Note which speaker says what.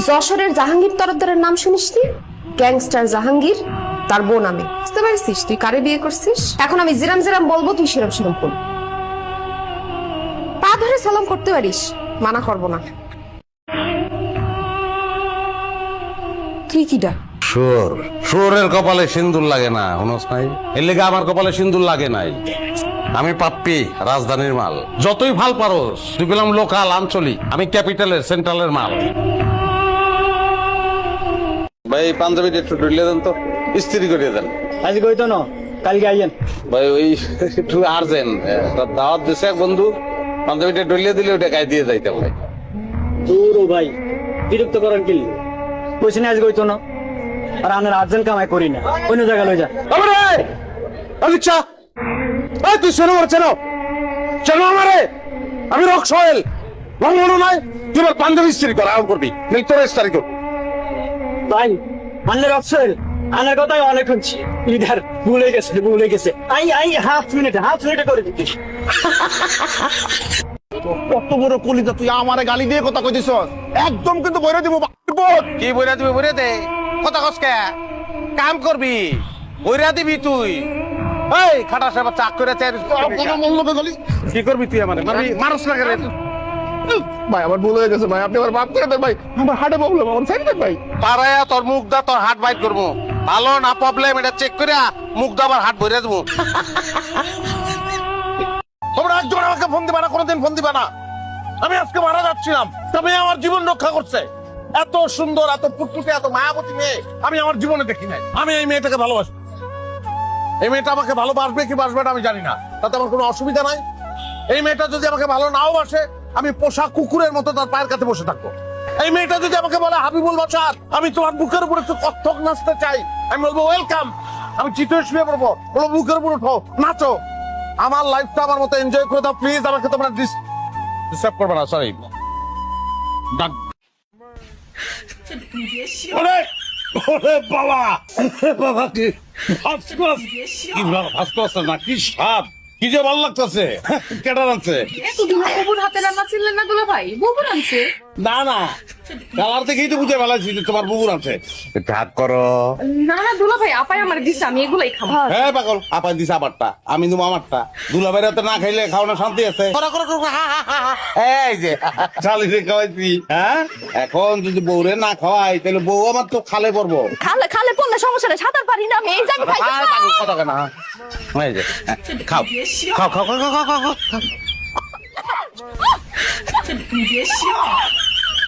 Speaker 1: যশোরের জাহাঙ্গীর তরফদারের নাম শুনিসনি? গ্যাংস্টার জাহাঙ্গীর, তার বোন আমি। বুঝতে পারছিস তুই কারে বিয়ে করছিস? এখন আমি জিরাম জিরাম বলবো, তুই সেরম সেরম বল। পা ধরে সালাম করতে পারিস, মানা করবো না। তুই কিডা?
Speaker 2: শুয়োর, শুয়োরের কপালে সিন্দুর লাগে না, শুনস নাই? এর লেগে আমার কপালে সিন্দুর লাগে নাই। আমি পাপ্পি, রাজধানীর মাল। যতই ভাল পারোস, তুই বললাম লোকাল আঞ্চলিক, আমি ক্যাপিটালের সেন্ট্রালের মাল। ভাই পাঞ্জাবিটা একটু ঢুলে দেন তো, ইস্ত্রি করিয়ে দেন।
Speaker 3: আজ কইতো না, কালকে আইয়েন।
Speaker 2: ভাই ওই একটু আর্জেন্ট, দাওয়াত দিছে এক বন্ধু, পাঞ্জাবিটা ঢুলিয়ে দিলে ওটা গায়ে দিয়ে যাইতে ভাই।
Speaker 3: দূর ও ভাই, বিরক্ত করেন কি? কইছি না আজ কইতো না, আর আমরা আর্জেন্ট কামাই করি না, অন্য জায়গা লই যা।
Speaker 2: আচ্ছা তুই শোনো চেনো চেনো আমারে, আমি রক সোহেল মনে নয়। তুই আমার পাঞ্জাবি ইস্ত্রি কর, আরাম করবি, নেই তোর ইস্তারি কর।
Speaker 3: ভাই আন্নার অফসেল, আনার কথাই অনেক শুনছি। লিডার ভুলে গেছে। আই হাফ মিনিটে করে দিচ্ছি।
Speaker 4: কত বড় কলিজা, তুই আমারে গালি দিয়ে কথা কইছিস? একদম কিন্তু বইরে দিব।
Speaker 2: কি বইরা দিবি? বইরা দে, কথা কসকে কাম করবি, বইরা দিবি তুই। এই খাটা সাহেব চাক করে কি করবি তুই? আমার মানুষ লাগে রে।
Speaker 4: ভাই আমার ভুল হয়ে গেছে ভাই, আপনি আমার মাফ করে দেন ভাই, আমার হার্টে প্রবলেম, আমার সাইড দেন ভাই।
Speaker 2: পারায়া তোর মুখ দা, তোর হাট বাইট করবো। ভালো না প্রবলেম এটা চেক করে মুখ দা আবার হাট ভরে দেবো।
Speaker 4: তোমরা একজন আমাকে ফোন দিবা না, কোনোদিন ফোন দিবা না। আমি আজকে মারা যাচ্ছিলাম, তবে আমার জীবন রক্ষা করছে। এত সুন্দর, এত ফুটফুটে, এত মায়াবতী মেয়ে আমি আমার জীবনে দেখি নাই। আমি এই মেয়েটাকে ভালোবাসি। এই মেয়েটা আমাকে ভালোবাসবে কি বাসবে না আমি জানি না, তাতে আমার কোনো অসুবিধা নাই। এই মেয়েটা যদি আমাকে ভালো নাও বাসে, আমি পোষা কুকুরের মতো তার পায়ের কাছে বসে থাকবো। এই মেয়েটা যদি আমাকে বলে হাবিবুল বাসার, আমি তোমার বুকের উপর একটু কত্থক নাচতে চাই, আমি বলবো ওয়েলকাম। আমি চিতয়ে শুয়ে পড়বো, বলবো বুকের উপর উঠো, নাচো। আমার লাইফটা আমার মতো এনজয় করে দাও প্লিজ। আমাকে তোমরা ডিস্টার্ব করবে না, সরি।
Speaker 2: বাবা বাবা কি না, কি সাপ, কি যে ভালো লাগতেছে। কেটা রাখছে না না, কালার দেখেই তো বুঝে ফেলাইছি তোমার বুকুর আছে। ভাগ করো
Speaker 1: না না দুলা ভাই, আপাই আমার দিছে, আমি এগুলাই খাবো।
Speaker 2: হ্যাঁ পাগল, আপাই দিছে আমারটা, আমি দেবো আমারটা। দুলা বাইরে তো না খাইলে খাওয়ানো শান্তি আছে। এই যে শালিরে খাওয়াইছি, হ্যাঁ এখন যদি বউরে না খাওয়াই তাহলে বউ আমার তো খালে পড়বো।
Speaker 1: খালে পড়লে সমস্যা নেই, সাঁতার পারি না আমি, এই জায়গায় খাই।
Speaker 2: পাগল কথা কেনা, এই যে খাও খাও খাও খাও খাও খাও খাও।